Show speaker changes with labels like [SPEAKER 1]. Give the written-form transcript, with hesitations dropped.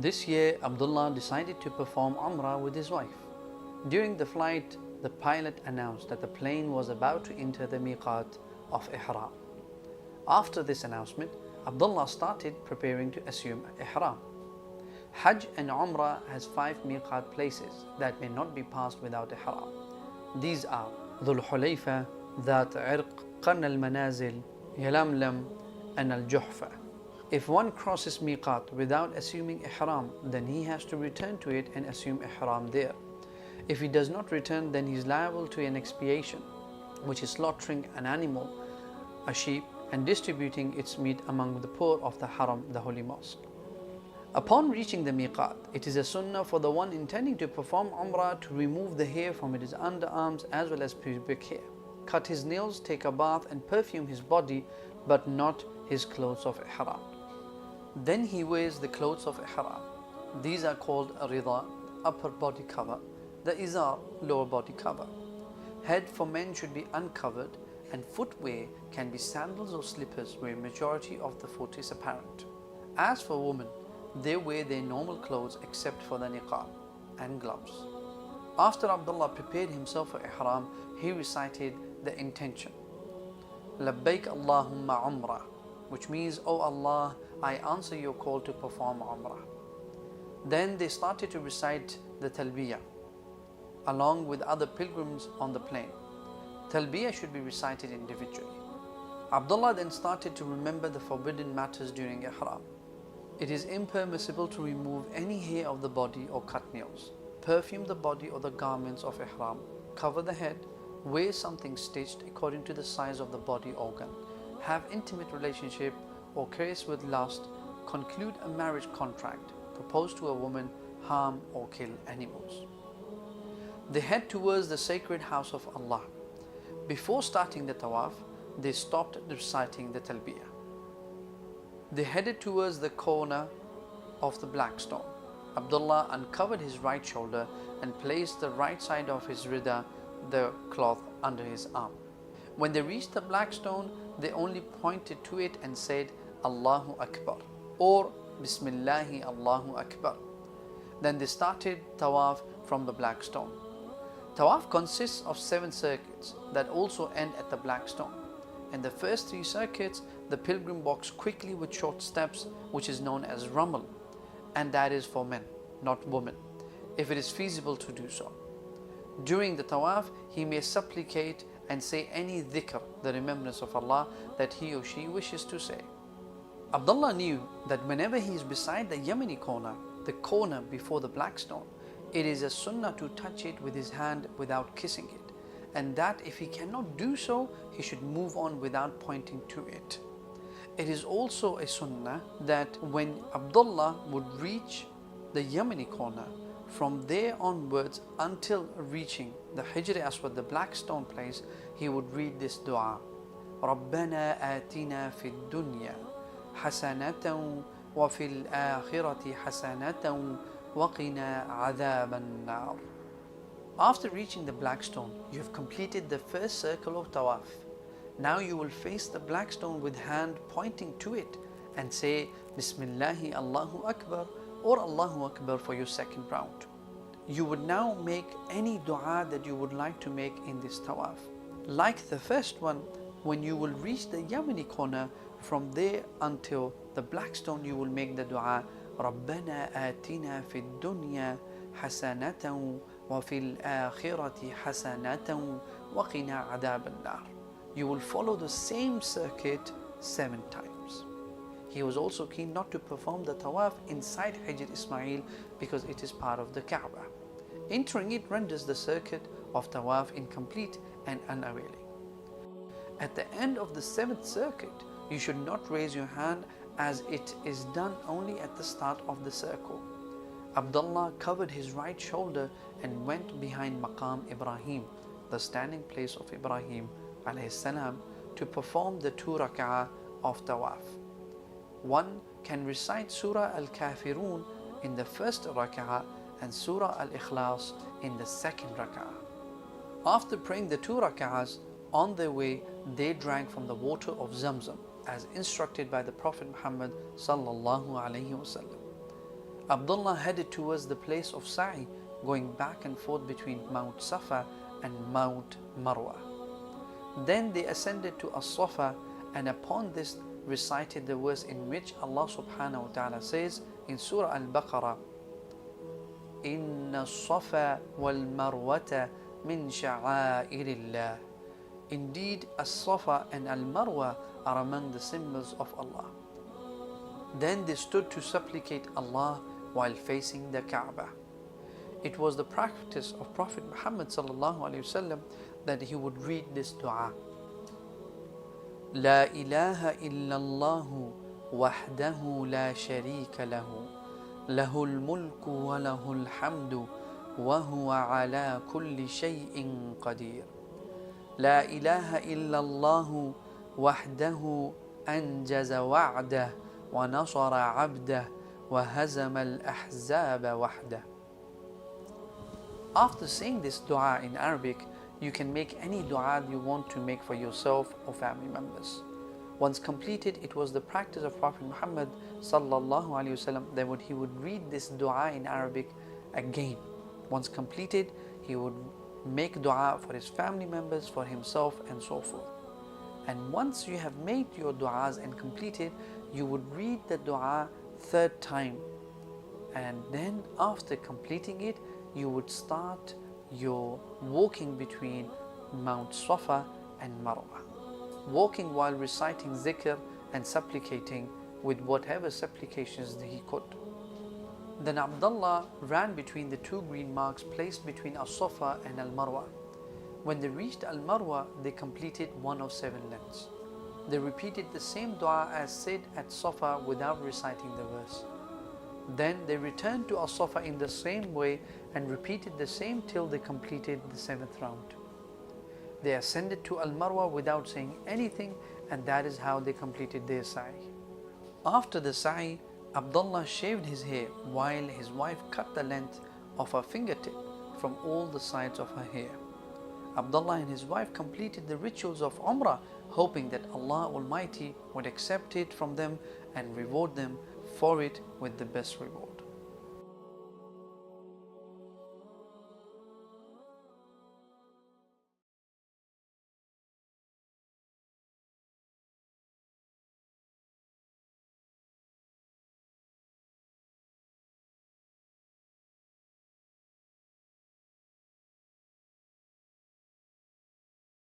[SPEAKER 1] This year, Abdullah decided to perform Umrah with his wife. During the flight, the pilot announced that the plane was about to enter the miqat of Ihram. After this announcement, Abdullah started preparing to assume Ihram. Hajj and Umrah has 5 miqat places that may not be passed without Ihram. These are Dhul Hulayfa, Dhat Irq, Qarn al-Manazil, Yalamlam and Al-Juhfa. If one crosses miqat without assuming Ihram, then he has to return to it and assume Ihram there. If he does not return, then he is liable to an expiation, which is slaughtering an animal, a sheep, and distributing its meat among the poor of the Haram, the holy mosque. Upon reaching the miqat, it is a sunnah for the one intending to perform Umrah to remove the hair from his underarms as well as pubic hair, cut his nails, take a bath and perfume his body, but not his clothes of Ihram. Then he wears the clothes of Ihram. These are called a rida, upper body cover, the izar, lower body cover. Head for men should be uncovered, and footwear can be sandals or slippers where majority of the foot is apparent. As for women, they wear their normal clothes except for the niqab and gloves. After Abdullah prepared himself for Ihram, he recited the intention, Labbaik Allahumma Umrah, which means, "O Allah, I answer your call to perform Umrah." Then they started to recite the Talbiyah along with other pilgrims on the plane. Talbiyah should be recited individually. Abdullah then started to remember the forbidden matters during Ihram. It is impermissible to remove any hair of the body or cut nails, perfume the body or the garments of Ihram, cover the head, wear something stitched according to the size of the body organ, have intimate relationship or caress with lust, conclude a marriage contract, propose to a woman, harm or kill animals. They head towards the sacred house of Allah. Before starting the tawaf, they stopped reciting the talbiyah. They headed towards the corner of the black stone. Abdullah uncovered his right shoulder and placed the right side of his rida, the cloth, under his arm. When they reached the black stone, they only pointed to it and said, Allahu Akbar, or Bismillahi Allahu Akbar. Then they started tawaf from the black stone. Tawaf consists of 7 circuits that also end at the black stone. In the first 3 circuits, the pilgrim walks quickly with short steps, which is known as ramal, and that is for men, not women, if it is feasible to do so. During the tawaf, he may supplicate and say any dhikr, the remembrance of Allah, that he or she wishes to say. Abdullah knew that whenever he is beside the Yemeni corner, the corner before the black stone, it is a sunnah to touch it with his hand without kissing it, and that if he cannot do so, he should move on without pointing to it. It is also a sunnah that when Abdullah would reach the Yemeni corner, from there onwards until reaching the Hijr Aswad, the black stone place, he would read this dua, Rabbana atina fid dunya hasanatan wa fil akhirati hasanatan wa qina adhaban nar. After reaching the black stone, you have completed the first circle of tawaf. Now you will face the black stone with hand pointing to it and say Bismillahi Allahu Akbar or Allahu Akbar for your second round. You would now make any dua that you would like to make in this tawaf. Like the first one, when you will reach the Yemeni corner, from there until the black stone you will make the dua Rabbana atina fid dunya hasanatan wa fil akhirati hasanatan wa qina adhaban nar. You will follow the same circuit 7 times. He was also keen not to perform the tawaf inside Hijr Ismail because it is part of the Kaaba. Entering it renders the circuit of tawaf incomplete and unavailing. At the end of the 7th circuit, you should not raise your hand as it is done only at the start of the circle. Abdullah covered his right shoulder and went behind Maqam Ibrahim, the standing place of Ibrahim alayhi salam, to perform the 2 rak'ah of tawaf. One can recite Surah Al-Kafirun in the first rak'ah and Surah Al-Ikhlas in the second rak'ah. After praying the 2 rak'ahs, on their way they drank from the water of Zamzam as instructed by the Prophet Muhammad sallallahu alaihi wasallam. Abdullah headed towards the place of Sa'i, going back and forth between Mount Safa and Mount Marwa. Then they ascended to As-Safa, and upon this recited the verse in which Allah subhanahu wa ta'ala says in Surah Al-Baqarah, Inna as-Safa wal-Marwata min sha'airillah. Indeed, As-Safa and Al-Marwa are among the symbols of Allah. Then they stood to supplicate Allah while facing the Kaaba. It was the practice of Prophet Muhammad sallallahu alaihi wasallam that he would read this dua. La ilaha illallah wahdahu la sharika lahu, lahul mulku wa lahul hamdu, wa huwa ala kulli shay'in qadir. La ilaha illallah wahdahu anjaza wa'dah wa nasara 'abdah wa hazama al-ahzaba wahdah. After saying this dua in Arabic, you can make any dua you want to make for yourself or family members. Once completed, it was the practice of Prophet Muhammad sallallahu alaihi wasallam that he would read this dua in Arabic again. Once completed, he would make dua for his family members, for himself, and so forth. And once you have made your duas and completed, you would read the dua third time. And then after completing it, you would start your walking between Mount Safa and Marwa, walking while reciting zikr and supplicating with whatever supplications that he could. Then Abdullah ran between the two green marks placed between As-Safa and Al-Marwa. When they reached Al-Marwa, they completed one of 7 lengths. They repeated the same dua as said at Safa without reciting the verse. Then they returned to As-Safa in the same way and repeated the same till they completed the 7th round. They ascended to Al-Marwa without saying anything, and that is how they completed their sa'i. After the sa'i, Abdullah shaved his hair while his wife cut the length of her fingertip from all the sides of her hair. Abdullah and his wife completed the rituals of Umrah, hoping that Allah Almighty would accept it from them and reward them for it with the best reward.